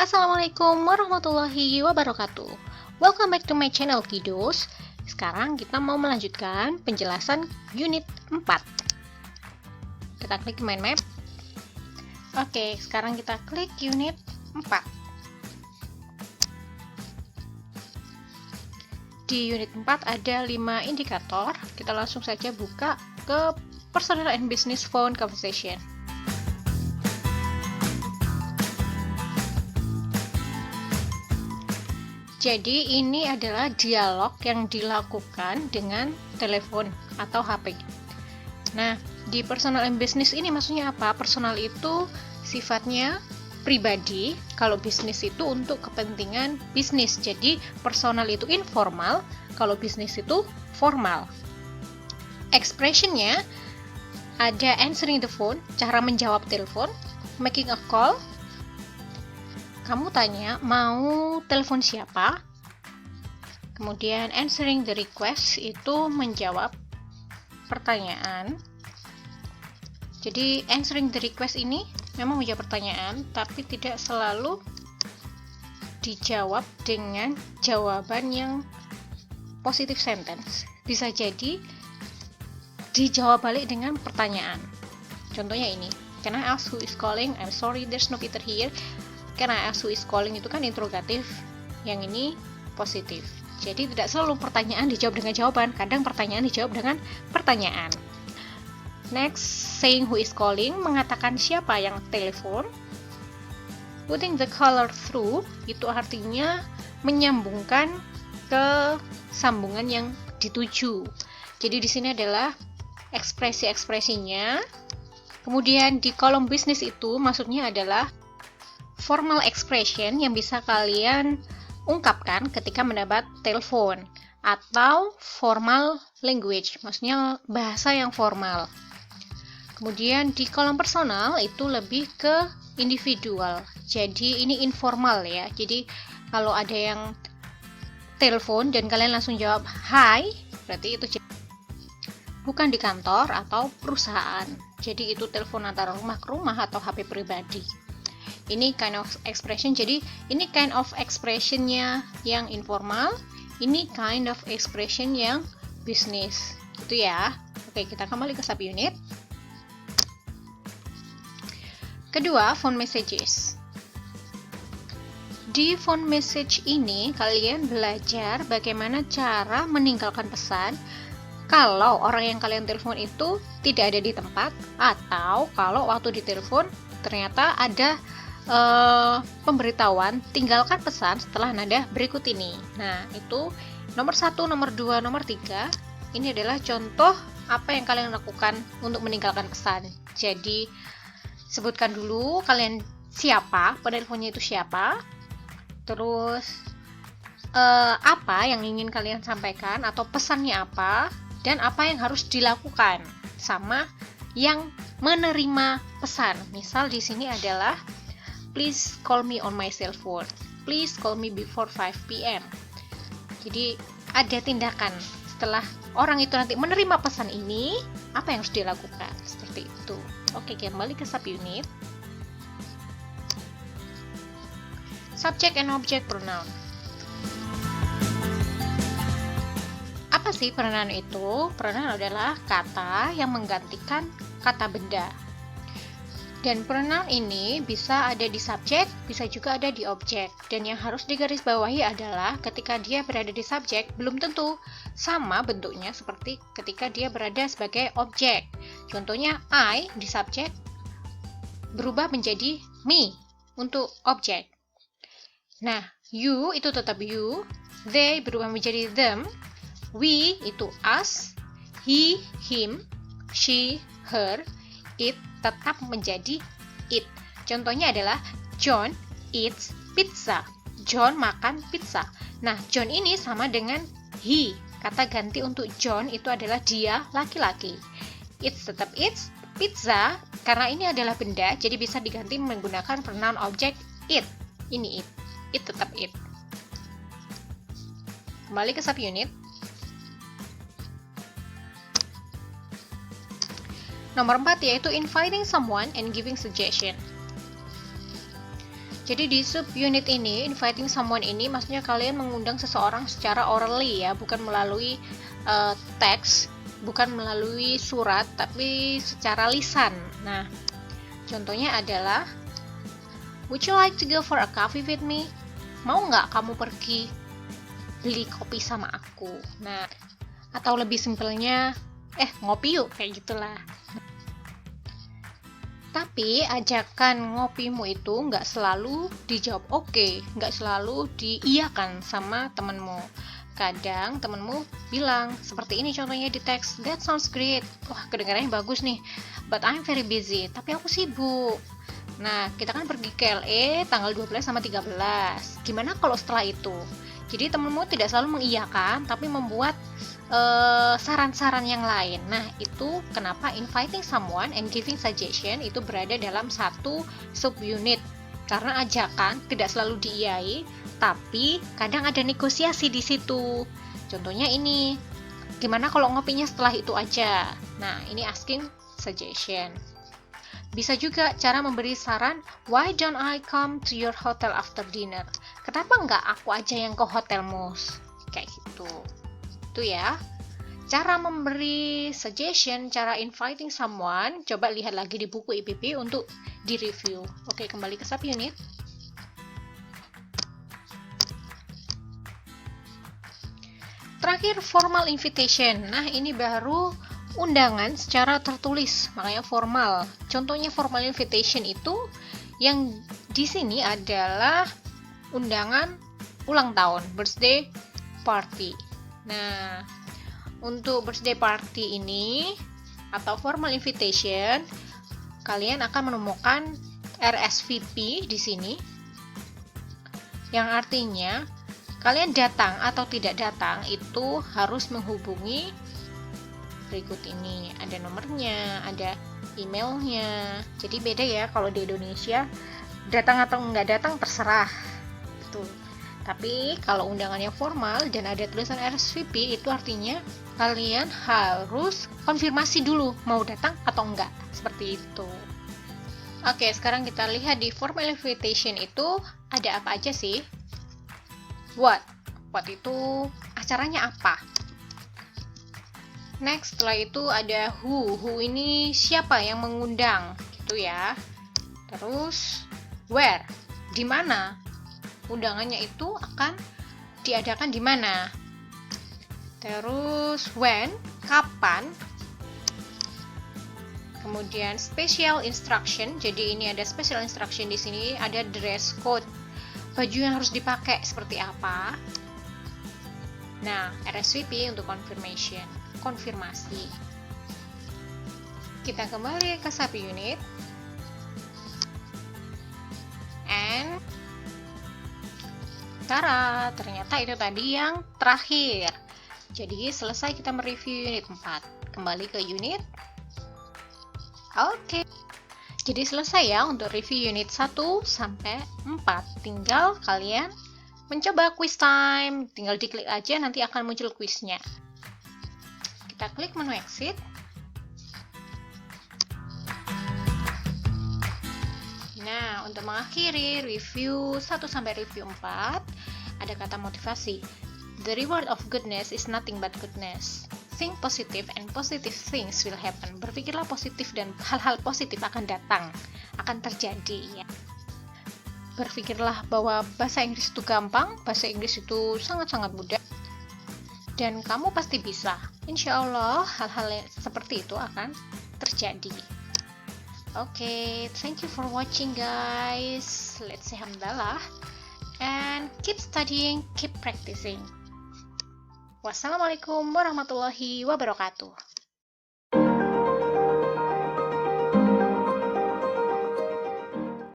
Assalamualaikum warahmatullahi wabarakatuh. Welcome back to my channel Kiddos. Sekarang kita mau melanjutkan penjelasan unit 4. Kita klik mind map. Oke, sekarang kita klik unit 4. Di unit 4 ada 5 indikator. Kita langsung saja buka ke Personal and Business Phone Conversation. Jadi ini adalah dialog yang dilakukan dengan telepon atau HP. Nah, di personal and business ini maksudnya apa? Personal itu sifatnya pribadi, kalau bisnis itu untuk kepentingan bisnis. Jadi personal itu informal, kalau bisnis itu formal. Expressionnya ada answering the phone, cara menjawab telepon, making a call. Kamu tanya mau telepon siapa, kemudian answering the request itu menjawab pertanyaan. Jadi answering the request ini memang menjawab pertanyaan, tapi tidak selalu dijawab dengan jawaban yang positive sentence. Bisa jadi dijawab balik dengan pertanyaan. Contohnya ini, can I ask who is calling? I'm sorry, there's no Peter here. Can I ask who is calling itu kan interrogatif, yang ini positif. Jadi tidak selalu pertanyaan dijawab dengan jawaban, kadang pertanyaan dijawab dengan pertanyaan. Next, saying who is calling, mengatakan siapa yang telepon. Putting the caller through, itu artinya menyambungkan ke sambungan yang dituju. Jadi di sini adalah ekspresi-ekspresinya. Kemudian di kolom bisnis itu maksudnya adalah formal expression yang bisa kalian ungkapkan ketika mendapat telepon, atau formal language, maksudnya bahasa yang formal. Kemudian di kolom personal itu lebih ke individual, jadi ini informal ya. Jadi kalau ada yang telepon dan kalian langsung jawab hi, berarti itu bukan di kantor atau perusahaan. Jadi itu telepon antara rumah ke rumah atau HP pribadi. Ini kind of expression, jadi ini kind of expressionnya yang informal, ini kind of expression yang business, gitu ya. Oke, kita kembali ke subunit. Kedua, phone messages. Di phone message ini kalian belajar bagaimana cara meninggalkan pesan kalau orang yang kalian telepon itu tidak ada di tempat, atau kalau waktu ditelepon ternyata ada pemberitahuan tinggalkan pesan setelah nada berikut ini. Nah, itu nomor 1, nomor 2, nomor 3 ini adalah contoh apa yang kalian lakukan untuk meninggalkan pesan. Jadi sebutkan dulu kalian siapa, penelponnya itu siapa, terus apa yang ingin kalian sampaikan atau pesannya apa, dan apa yang harus dilakukan sama yang menerima pesan. Misal di sini adalah please call me on my cell phone. Please call me before 5 p.m. Jadi ada tindakan setelah orang itu nanti menerima pesan ini, apa yang harus dilakukan, seperti itu. Oke, kembali ke subunit. Subject and object pronoun. Apa sih pronoun itu? Pronoun adalah kata yang menggantikan kata benda. Dan pronoun ini bisa ada di subjek, bisa juga ada di objek. Dan yang harus digarisbawahi adalah ketika dia berada di subjek, belum tentu sama bentuknya seperti ketika dia berada sebagai objek. Contohnya, I di subjek berubah menjadi me untuk objek. Nah, you itu tetap you, they berubah menjadi them, we itu us, he, him, she, her, it tetap menjadi it. Contohnya adalah John eats pizza. John makan pizza. Nah, John ini sama dengan he. Kata ganti untuk John itu adalah dia laki-laki. It's tetap it's, pizza karena ini adalah benda, jadi bisa diganti menggunakan pronoun objek it. Ini it. It tetap it. Kembali ke subunit. Nomor 4 yaitu inviting someone and giving suggestion. Jadi di subunit ini, inviting someone ini maksudnya kalian mengundang seseorang secara orally ya, bukan melalui teks, bukan melalui surat, tapi secara lisan. Nah, contohnya adalah, would you like to go for a coffee with me? Mau nggak kamu pergi beli kopi sama aku? Nah, atau lebih simpelnya, ngopi yuk, kayak gitulah. Tapi ajakan ngopimu itu nggak selalu dijawab oke, nggak selalu diiyakan sama temenmu. Kadang temenmu bilang, seperti ini contohnya di teks, that sounds great, wah kedengarannya bagus nih, but I'm very busy, tapi aku sibuk. Nah, kita kan pergi ke LA tanggal 12 sama 13, gimana kalau setelah itu? Jadi temenmu tidak selalu mengiyakan, tapi membuat saran-saran yang lain. Nah, itu kenapa inviting someone and giving suggestion itu berada dalam satu subunit. Karena ajakan tidak selalu diiyai, tapi kadang ada negosiasi di situ. Contohnya ini, gimana kalau ngopinya setelah itu aja? Nah, ini asking suggestion. Bisa juga cara memberi saran, why don't I come to your hotel after dinner? Kenapa nggak aku aja yang ke hotelmu? Kayak gitu. Itu ya, cara memberi suggestion, cara inviting someone. Coba lihat lagi di buku IPP untuk di-review. Oke, kembali ke subunit. Terakhir, formal invitation. Nah, ini baru undangan secara tertulis, makanya formal. Contohnya formal invitation itu yang di sini adalah undangan ulang tahun, birthday party. Nah, untuk birthday party ini atau formal invitation, kalian akan menemukan RSVP di sini, yang artinya kalian datang atau tidak datang itu harus menghubungi berikut ini. Ada nomornya, ada emailnya. Jadi beda ya, kalau di Indonesia datang atau nggak datang terserah. Betul. Tapi kalau undangannya formal dan ada tulisan RSVP, itu artinya kalian harus konfirmasi dulu mau datang atau enggak. Seperti itu. Oke, sekarang kita lihat di formal invitation itu ada apa aja sih? What? What itu acaranya apa? Next, setelah itu ada who. Who ini siapa yang mengundang, gitu ya. Terus where? Di mana? Undangannya itu akan diadakan di mana? Terus when? Kapan? Kemudian special instruction. Jadi ini ada special instruction di sini, ada dress code. Baju yang harus dipakai seperti apa? Nah, RSVP untuk confirmation, konfirmasi. Kita kembali ke subunit. And ternyata itu tadi yang terakhir. Jadi selesai kita mereview unit 4. Kembali ke unit. Oke. Jadi selesai ya untuk review unit 1 sampai 4. Tinggal kalian mencoba quiz time. Tinggal diklik aja, nanti akan muncul quiznya. Kita klik menu exit. Nah, untuk mengakhiri review 1 sampai review 4, ada kata motivasi. The reward of goodness is nothing but goodness. Think positive and positive things will happen. Berpikirlah positif dan hal-hal positif akan datang, akan terjadi ya. Berpikirlah bahwa bahasa Inggris itu gampang, bahasa Inggris itu sangat-sangat mudah. Dan kamu pasti bisa. Insya Allah hal-hal seperti itu akan terjadi. Okay, thank you for watching guys. Let's say hamdalah and keep studying, keep practicing. Wassalamualaikum warahmatullahi wabarakatuh.